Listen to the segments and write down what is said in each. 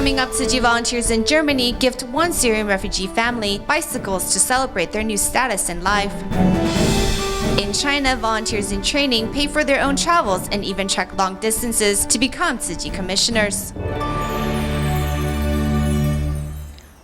Coming up, Tzu Chi volunteers in Germany gift one Syrian refugee family bicycles to celebrate their new status in life. In China, volunteers in training pay for their own travels and even trek long distances to become Tzu Chi commissioners.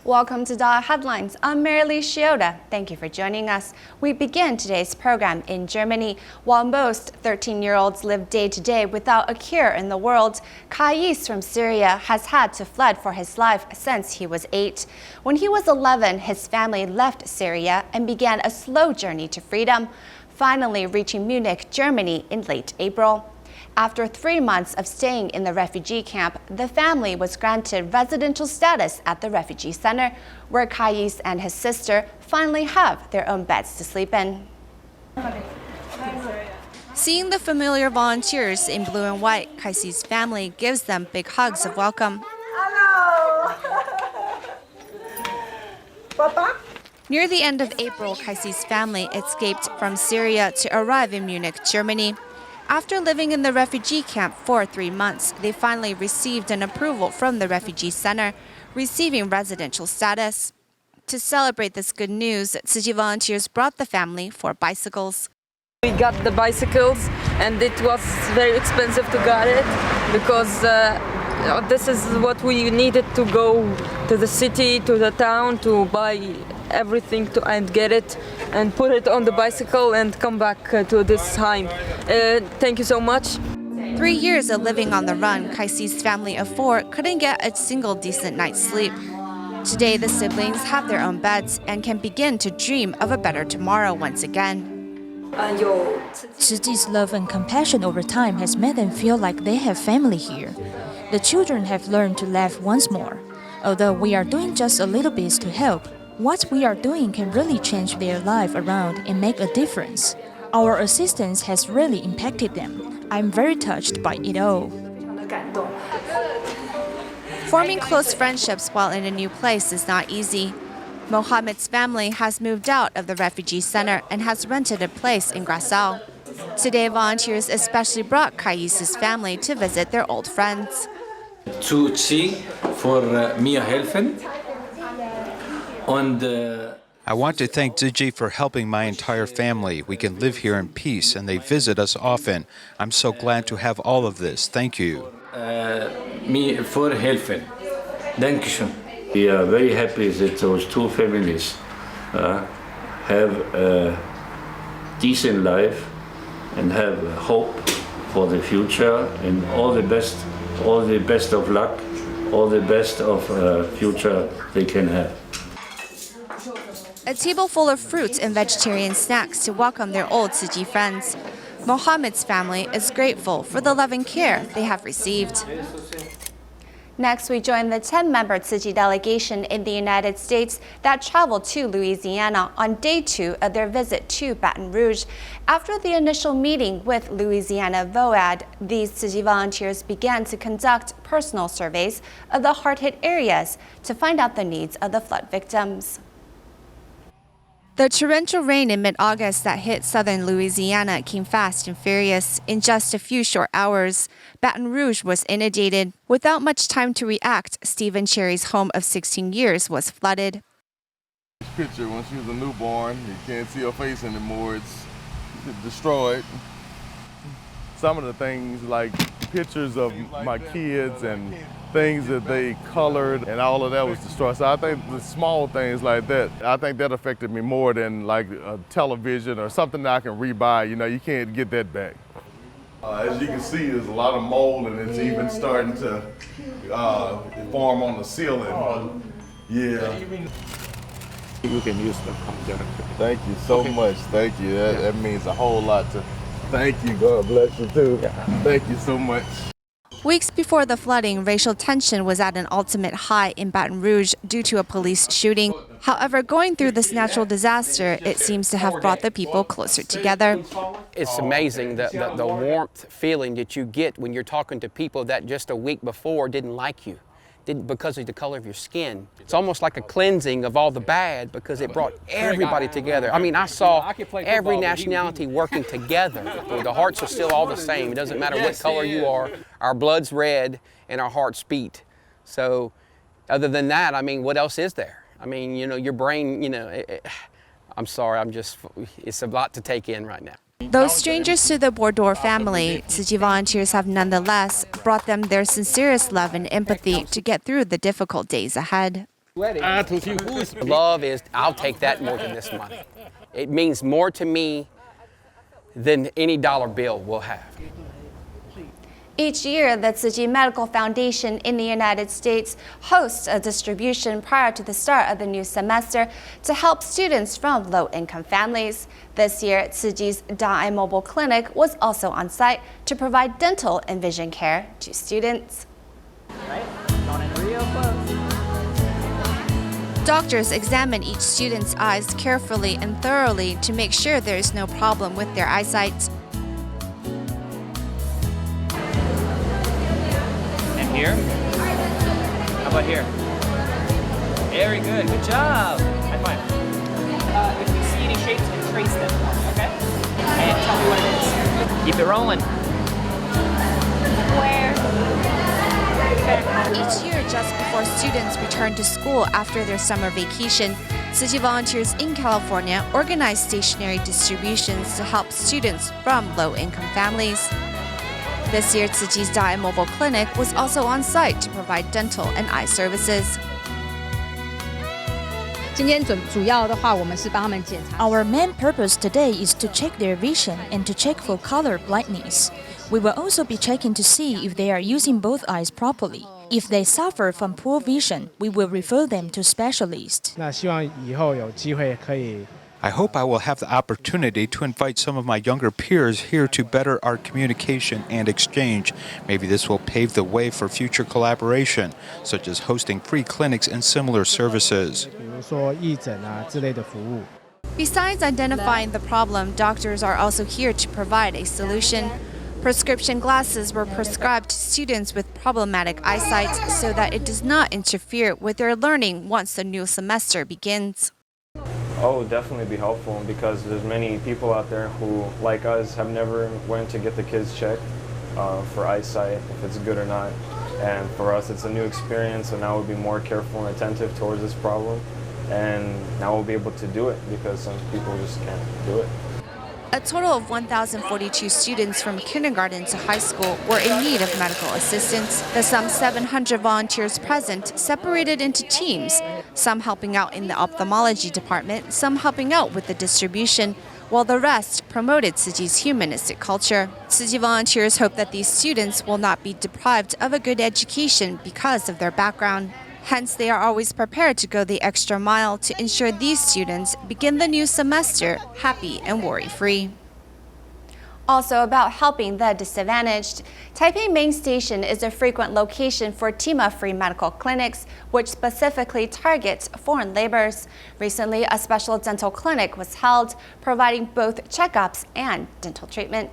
Welcome to DaAi Headlines. I'm Lee-Shioda. Thank you for joining us. We begin today's program in Germany. While most 13-year-olds live day to day without a cure in the world, Kais from Syria has had to fled for his life since he was 8. When he was 11, his family left Syria and began a slow journey to freedom, finally reaching Munich, Germany in late April. After 3 months of staying in the refugee camp, the family was granted residential status at the refugee center, where Kais and his sister finally have their own beds to sleep in. Seeing the familiar volunteers in blue and white, Kais' family gives them big hugs of welcome. Hello! Papa? Near the end of April, Kais' family escaped from Syria to arrive in Munich, Germany. After living in the refugee camp for 3 months, they finally received an approval from the refugee center, receiving residential status. To celebrate this good news, Tzu Chi volunteers brought the family 4 bicycles. We got the bicycles, and it was very expensive to get it because this is what we needed to go to the city, to the town, to buy everything and get it and put it on the bicycle and come back to this time. Thank you so much. 3 years of living on the run, Kais' family of 4 couldn't get a single decent night's sleep. Today, the siblings have their own beds and can begin to dream of a better tomorrow once again. Tzu Chi's love and compassion over time has made them feel like they have family here. The children have learned to laugh once more. Although we are doing just a little bit to help, what we are doing can really change their life around and make a difference. Our assistance has really impacted them. I'm very touched by it all. Forming close friendships while in a new place is not easy. Mohammed's family has moved out of the refugee center and has rented a place in Grassau. Today, volunteers especially brought Kais' family to visit their old friends. Tzu Chi for mir helfen. I want to thank Tzu Chi for helping my entire family. We can live here in peace, and they visit us often. I'm so glad to have all of this. Thank you. Mir for helfen. Dankeschön. We are very happy that those 2 families have a decent life and have hope for the future, and all the best of luck, all the best of future they can have. A table full of fruits and vegetarian snacks to welcome their old Tzu Chi friends. Mohammed's family is grateful for the love and care they have received. Next, we join the 10-member Tzu Chi delegation in the United States that traveled to Louisiana on day 2 of their visit to Baton Rouge. After the initial meeting with Louisiana VOAD, these Tzu Chi volunteers began to conduct personal surveys of the hard-hit areas to find out the needs of the flood victims. The torrential rain in mid-August that hit southern Louisiana came fast and furious. In just a few short hours, Baton Rouge was inundated. Without much time to react, Stephen Cherry's home of 16 years was flooded. This picture when she was a newborn, you can't see her face anymore. It's destroyed. Some of the things like pictures of my kids and things that they colored and all of that was destroyed. So I think the small things like that, I think that affected me more than like a television or something that I can rebuy. You know, you can't get that back. As you can see, there's a lot of mold and it's even starting to form on the ceiling. Yeah. You can use the projector. Thank you so much. Thank you. That means a whole lot to. Thank you. God bless you too. Thank you so much. Weeks before the flooding, racial tension was at an ultimate high in Baton Rouge due to a police shooting. However, going through this natural disaster, it seems to have brought the people closer together. It's amazing the warmth feeling that you get when you're talking to people that just a week before didn't like you. Because of the color of your skin. It's almost like a cleansing of all the bad because it brought everybody together. I mean, I saw every nationality working together. The hearts are still all the same. It doesn't matter what color you are. Our blood's red and our hearts beat. So Other than that, I mean, what else is there? I mean, you know, your brain, you know, I'm sorry, it's a lot to take in right now. Though strangers to the Bordeaux family, Tzu Chi volunteers have nonetheless brought them their sincerest love and empathy to get through the difficult days ahead. Love is, I'll take that more than this money. It means more to me than any dollar bill will have. Each year, the Tzu Chi Medical Foundation in the United States hosts a distribution prior to the start of the new semester to help students from low-income families. This year, Tzu Chi's DaAi Mobile Clinic was also on site to provide dental and vision care to students. Doctors examine each student's eyes carefully and thoroughly to make sure there is no problem with their eyesight. Here? How about here? Very good. Good job. High five. If you see any shapes, trace them. Okay? And tell me what it is. Keep it rolling. Where? Each year, just before students return to school after their summer vacation, Tzu Chi volunteers in California organize stationary distributions to help students from low-income families. This year, Tzu Chi's DaAi Mobile Clinic was also on site to provide dental and eye services. Our main purpose today is to check their vision and to check for color blindness. We will also be checking to see if they are using both eyes properly. If they suffer from poor vision, we will refer them to specialists. I hope I will have the opportunity to invite some of my younger peers here to better our communication and exchange. Maybe this will pave the way for future collaboration, such as hosting free clinics and similar services. Besides identifying the problem, doctors are also here to provide a solution. Prescription glasses were prescribed to students with problematic eyesight so that it does not interfere with their learning once the new semester begins. Oh, definitely be helpful because there's many people out there who, like us, have never went to get the kids checked for eyesight, if it's good or not. And for us, it's a new experience, and now we'll be more careful and attentive towards this problem. And now we'll be able to do it because some people just can't do it. A total of 1,042 students from kindergarten to high school were in need of medical assistance. The some 700 volunteers present separated into teams, some helping out in the ophthalmology department, some helping out with the distribution, while the rest promoted Tzu Chi's humanistic culture. Tzu Chi volunteers hope that these students will not be deprived of a good education because of their background. Hence, they are always prepared to go the extra mile to ensure these students begin the new semester happy and worry-free. Also about helping the disadvantaged, Taipei Main Station is a frequent location for TIMA-free medical clinics, which specifically targets foreign laborers. Recently, a special dental clinic was held, providing both checkups and dental treatment.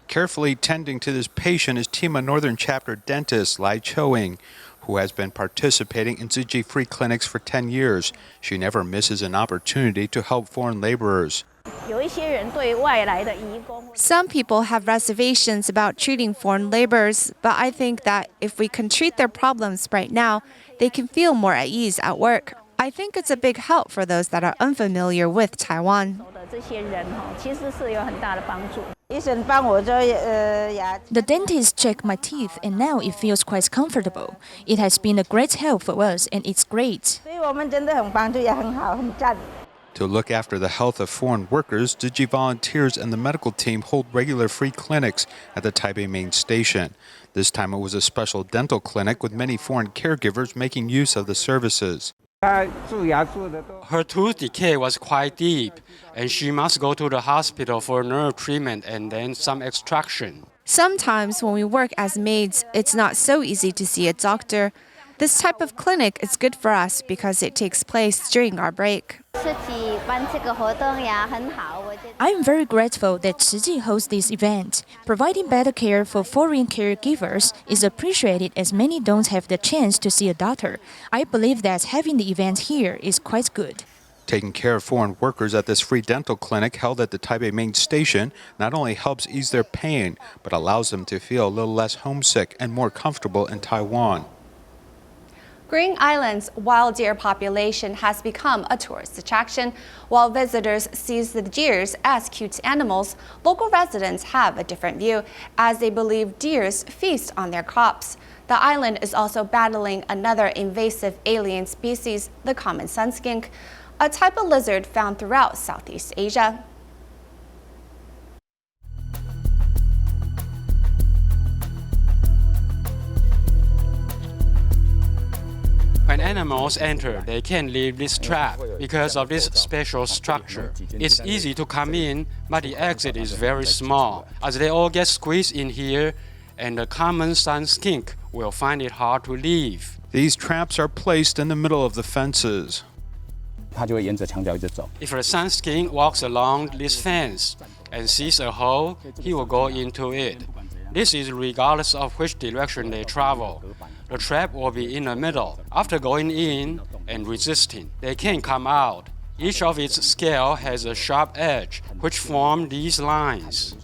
Carefully tending to this patient is TIMA Northern Chapter dentist Lee-Shioda, who has been participating in Tzu Chi free clinics for 10 years. She never misses an opportunity to help foreign laborers. Some people have reservations about treating foreign laborers, but I think that if we can treat their problems right now, they can feel more at ease at work. I think it's a big help for those that are unfamiliar with Taiwan. The dentist checked my teeth and now it feels quite comfortable. It has been a great help for us and it's great. To look after the health of foreign workers, Tzu Chi volunteers and the medical team hold regular free clinics at the Taipei Main Station. This time it was a special dental clinic with many foreign caregivers making use of the services. Her tooth decay was quite deep, and she must go to the hospital for nerve treatment and then some extraction. Sometimes when we work as maids, it's not so easy to see a doctor. This type of clinic is good for us because it takes place during our break. I'm very grateful that Tzu Chi hosts this event. Providing better care for foreign caregivers is appreciated as many don't have the chance to see a doctor. I believe that having the event here is quite good. Taking care of foreign workers at this free dental clinic held at the Taipei main station not only helps ease their pain, but allows them to feel a little less homesick and more comfortable in Taiwan. Green Island's wild deer population has become a tourist attraction. While visitors see the deers as cute animals, local residents have a different view, as they believe deers feast on their crops. The island is also battling another invasive alien species, the common sun skink, a type of lizard found throughout Southeast Asia. When animals enter, they can't leave this trap because of this special structure. It's easy to come in, but the exit is very small, as they all get squeezed in here, and the common sun skink will find it hard to leave. These traps are placed in the middle of the fences. If a sun skink walks along this fence and sees a hole, he will go into it. This is regardless of which direction they travel. The trap will be in the middle. After going in and resisting, they can't come out. Each of its scales has a sharp edge, which form these lines.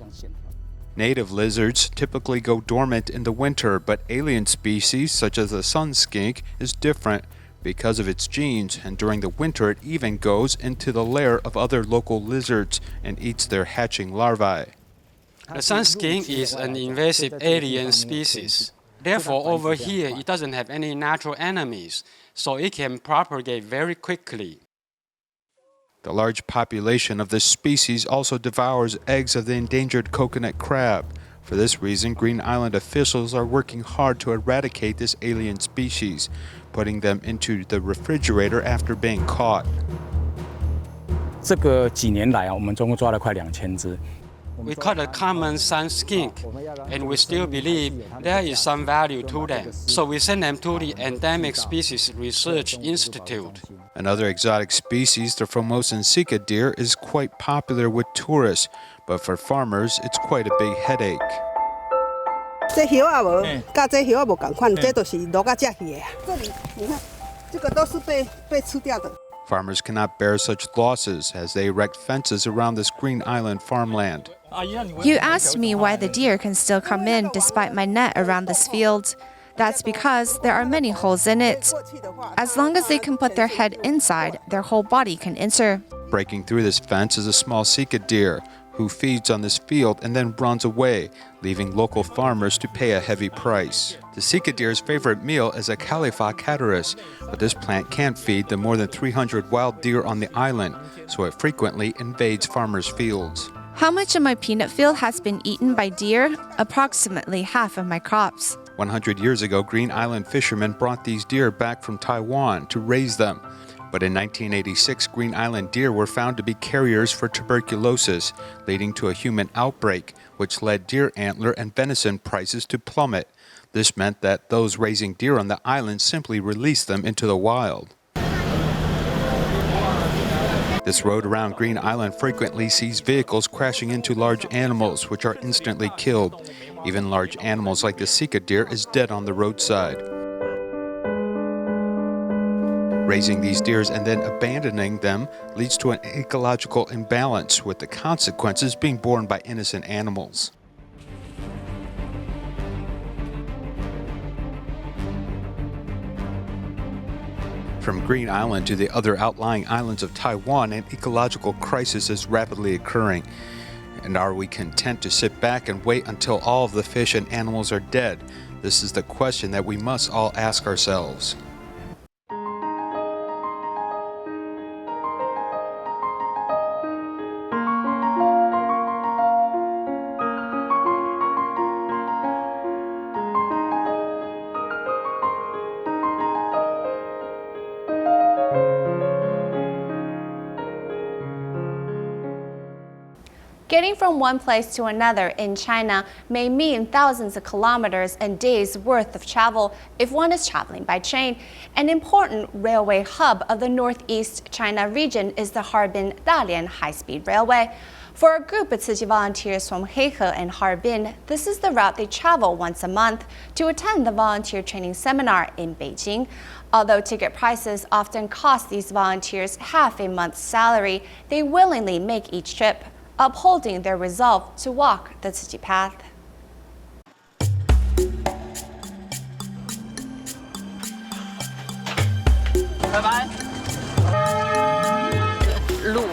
Native lizards typically go dormant in the winter, but alien species such as the sun skink is different because of its genes, and during the winter it even goes into the lair of other local lizards and eats their hatching larvae. The sun skink is an invasive alien species. Therefore, over here, it doesn't have any natural enemies, so it can propagate very quickly. The large population of this species also devours eggs of the endangered coconut crab. For this reason, Green Island officials are working hard to eradicate this alien species, putting them into the refrigerator after being caught. 这个几年来啊，我们总共抓了快2000只。 We caught a common sun skink, and we still believe there is some value to them. So we send them to the Endemic Species Research Institute. Another exotic species, the Formosan sika deer, is quite popular with tourists, but for farmers, it's quite a big headache. 这叶啊无，甲这叶啊无同款，这都是落甲遮去的。这里你看，这个都是被吃掉的。 Farmers cannot bear such losses as they erect fences around this Green Island farmland. You asked me why the deer can still come in despite my net around this field. That's because there are many holes in it. As long as they can put their head inside, their whole body can enter. Breaking through this fence is a small sika deer who feeds on this field and then runs away, leaving local farmers to pay a heavy price. The sika deer's favorite meal is a Califa catarrus, but this plant can't feed the more than 300 wild deer on the island, so it frequently invades farmers' fields. How much of my peanut field has been eaten by deer? Approximately half of my crops. 100 years ago, Green Island fishermen brought these deer back from Taiwan to raise them. But in 1986, Green Island deer were found to be carriers for tuberculosis, leading to a human outbreak, which led deer antler and venison prices to plummet. This meant that those raising deer on the island simply released them into the wild. This road around Green Island frequently sees vehicles crashing into large animals, which are instantly killed. Even large animals like the sika deer is dead on the roadside. Raising these deer and then abandoning them leads to an ecological imbalance, with the consequences being borne by innocent animals. From Green Island to the other outlying islands of Taiwan, an ecological crisis is rapidly occurring. And are we content to sit back and wait until all of the fish and animals are dead? This is the question that we must all ask ourselves. Getting from one place to another in China may mean thousands of kilometers and days worth of travel if one is traveling by train. An important railway hub of the northeast China region is the Harbin-Dalian high-speed railway. For a group of Tzu Chi volunteers from Heihe and Harbin, this is the route they travel once a month to attend the volunteer training seminar in Beijing. Although ticket prices often cost these volunteers half a month's salary, they willingly make each trip, upholding their resolve to walk the Tzu Chi path. Bye-bye.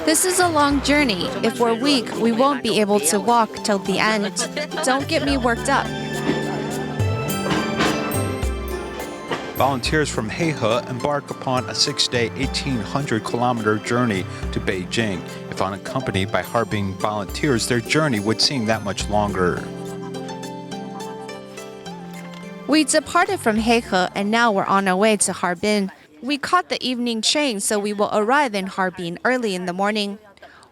This is a long journey. If we're weak, we won't be able to walk till the end. Don't get me worked up. Volunteers from Heihe embark upon a 6-day, 1,800-kilometer journey to Beijing. If unaccompanied by Harbin volunteers, their journey would seem that much longer. We departed from Heihe and now we're on our way to Harbin. We caught the evening train, so we will arrive in Harbin early in the morning.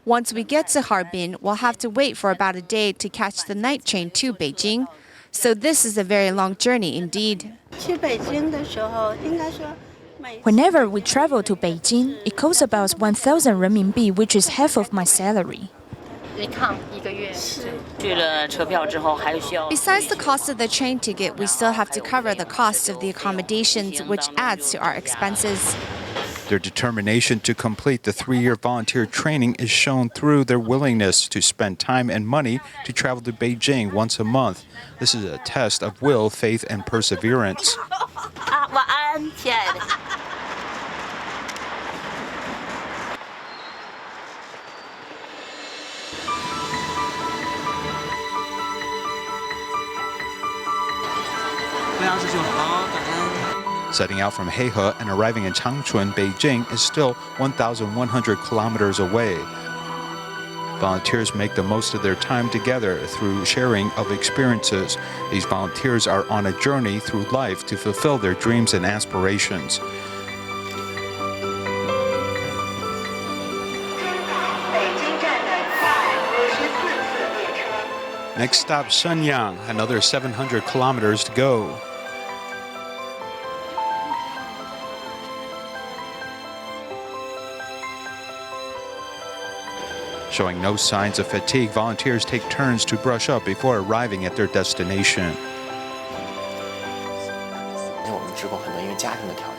Once we get to Harbin, we'll have to wait for about a day to catch the night train to Beijing. So this is a very long journey indeed. Whenever we travel to Beijing, it costs about 1,000 renminbi, which is half of my salary. Besides the cost of the train ticket, we still have to cover the cost of the accommodations, which adds to our expenses. Their determination to complete the 3-year volunteer training is shown through their willingness to spend time and money to travel to Beijing once a month. This is a test of will, faith, and perseverance. Setting out from Heihe and arriving in Changchun, Beijing is still 1,100 kilometers away. Volunteers make the most of their time together through sharing of experiences. These volunteers are on a journey through life to fulfill their dreams and aspirations. Next stop, Shenyang, another 700 kilometers to go. Showing no signs of fatigue, volunteers take turns to brush up before arriving at their destination.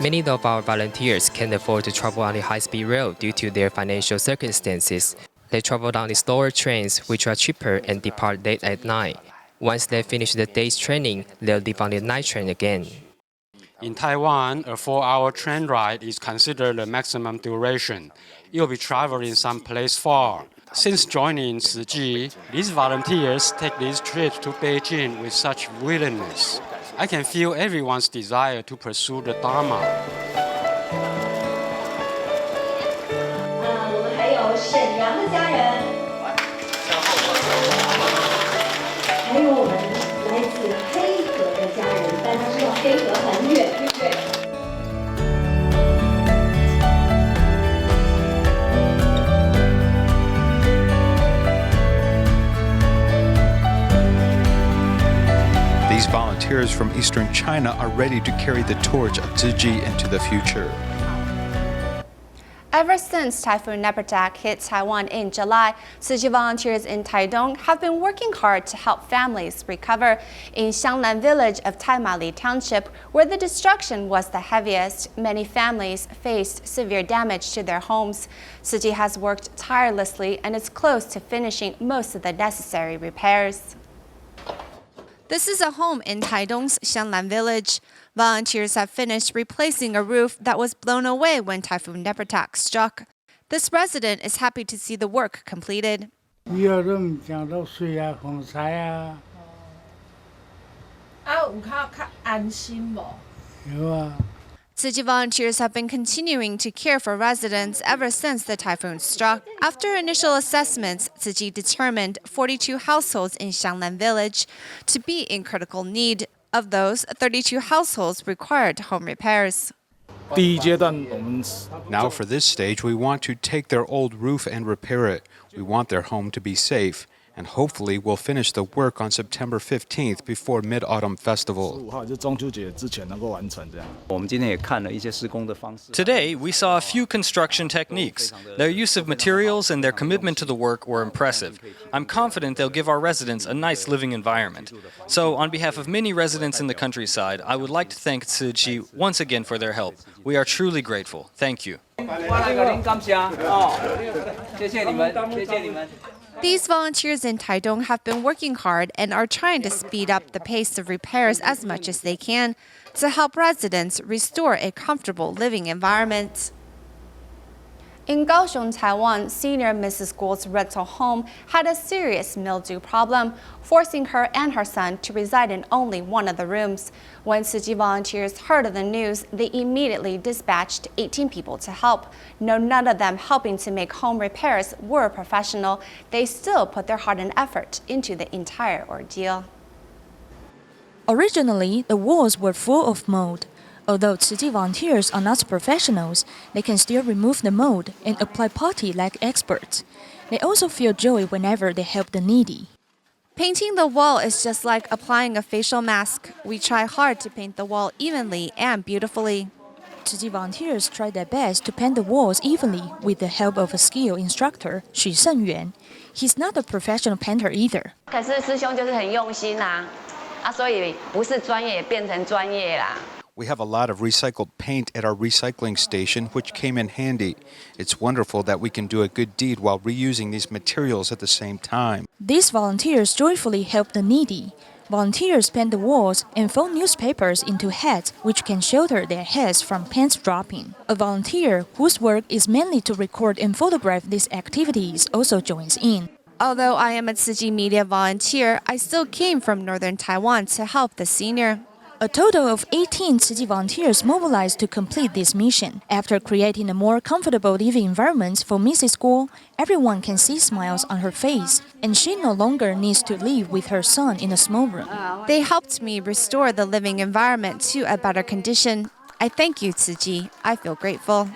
Many of our volunteers can't afford to travel on the high-speed rail due to their financial circumstances. They travel on the slower trains, which are cheaper and depart late at night. Once they finish the day's training, they'll leave on the night train again. In Taiwan, a 4-hour train ride is considered the maximum duration. You'll be traveling someplace far. Since joining Tzu Chi, these volunteers take these trips to Beijing with such willingness. I can feel everyone's desire to pursue the Dharma. 我们还有沈阳的家人，还有我们来自黑河的家人，大家知道黑河很远，对不对？ These volunteers from eastern China are ready to carry the torch of Tzu Chi into the future. Ever since Typhoon Nepenthe hit Taiwan in July, Tzu Chi volunteers in Taidong have been working hard to help families recover. In Xiangnan village of Taimali Township, where the destruction was the heaviest, many families faced severe damage to their homes. Tzu Chi has worked tirelessly and is close to finishing most of the necessary repairs. This is a home in Taidong's Xiangnan village. Volunteers have finished replacing a roof that was blown away when Typhoon Nepenthe struck. This resident is happy to see the work completed. Tzu Chi volunteers have been continuing to care for residents ever since the typhoon struck. After initial assessments, Tzu Chi determined 42 households in Xiangnan village to be in critical need. Of those, 32 households required home repairs. Now for this stage, we want to take their old roof and repair it. We want their home to be safe. and hopefully will finish the work on September 15th before Mid-Autumn Festival. Today, we saw a few construction techniques. Their use of materials and their commitment to the work were impressive. I'm confident they'll give our residents a nice living environment. So, on behalf of many residents in the countryside, I would like to thank Tzu Chi once again for their help. We are truly grateful. Thank you. These volunteers in Taidong have been working hard and are trying to speed up the pace of repairs as much as they can to help residents restore a comfortable living environment. In Kaohsiung, Taiwan, senior Mrs. Guo's rental home had a serious mildew problem, forcing her and her son to reside in only one of the rooms. When Tzu Chi volunteers heard of the news, they immediately dispatched 18 people to help. No, none of them helping to make home repairs were professional. They still put their heart and effort into the entire ordeal. Originally, the walls were full of mold. Although Tzu Chi volunteers are not professionals, they can still remove the mold and apply putty like experts. They also feel joy whenever they help the needy. Painting the wall is just like applying a facial mask. We try hard to paint the wall evenly and beautifully. Tzu Chi volunteers try their best to paint the walls evenly with the help of a skilled instructor, Xu Shengyuan. He's not a professional painter either. 可是师兄就是很用心啊，所以不是专业也变成专业啦。 We have a lot of recycled paint at our recycling station, which came in handy. It's wonderful that we can do a good deed while reusing these materials at the same time. These volunteers joyfully help the needy. Volunteers paint the walls and fold newspapers into hats which can shelter their heads from paint dropping. A volunteer whose work is mainly to record and photograph these activities also joins in. Although I am a Tzu Chi media volunteer, I still came from northern Taiwan to help the senior. A total of 18 Tzu Chi volunteers mobilized to complete this mission. After creating a more comfortable living environment for Mrs. Guo, everyone can see smiles on her face, and she no longer needs to live with her son in a small room. They helped me restore the living environment to a better condition. I thank you, Tzu Chi. I feel grateful.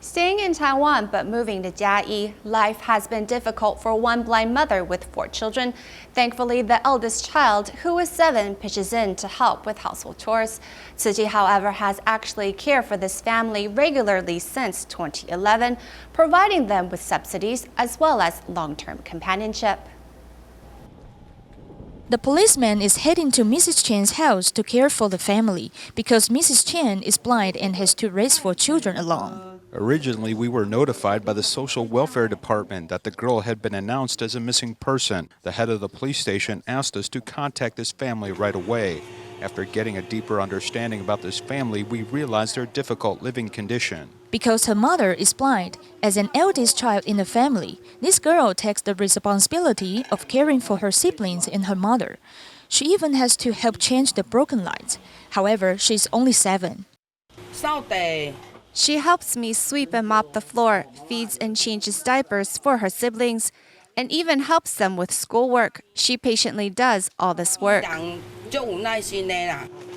Staying in Taiwan but moving to DaAi, life has been difficult for one blind mother with 4 children. Thankfully, the eldest child, who is 7, pitches in to help with household chores. Tzu Chi, however, has actually cared for this family regularly since 2011, providing them with subsidies as well as long-term companionship. The policeman is heading to Mrs. Chen's house to care for the family because Mrs. Chen is blind and has to raise 4 children alone. Originally, we were notified by the Social Welfare Department that the girl had been announced as a missing person. The head of the police station asked us to contact this family right away. After getting a deeper understanding about this family, we realized their difficult living condition. Because her mother is blind, as an eldest child in the family, this girl takes the responsibility of caring for her siblings and her mother. She even has to help change the broken lights. However, she's only 7. She helps me sweep and mop the floor, feeds and changes diapers for her siblings, and even helps them with schoolwork. She patiently does all this work.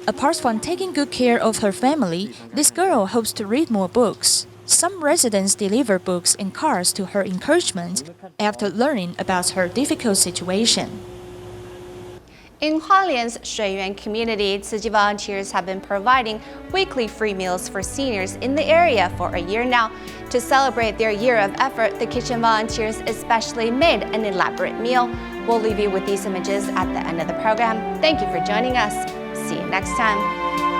Apart from taking good care of her family, this girl hopes to read more books. Some residents deliver books and cards to her encouragement after learning about her difficult situation. In Hualien's水源community, Tzu Chi volunteers have been providing weekly free meals for seniors in the area for a year now. To celebrate their year of effort, the kitchen volunteers especially made an elaborate meal. We'll leave you with these images at the end of the program. Thank you for joining us. See you next time.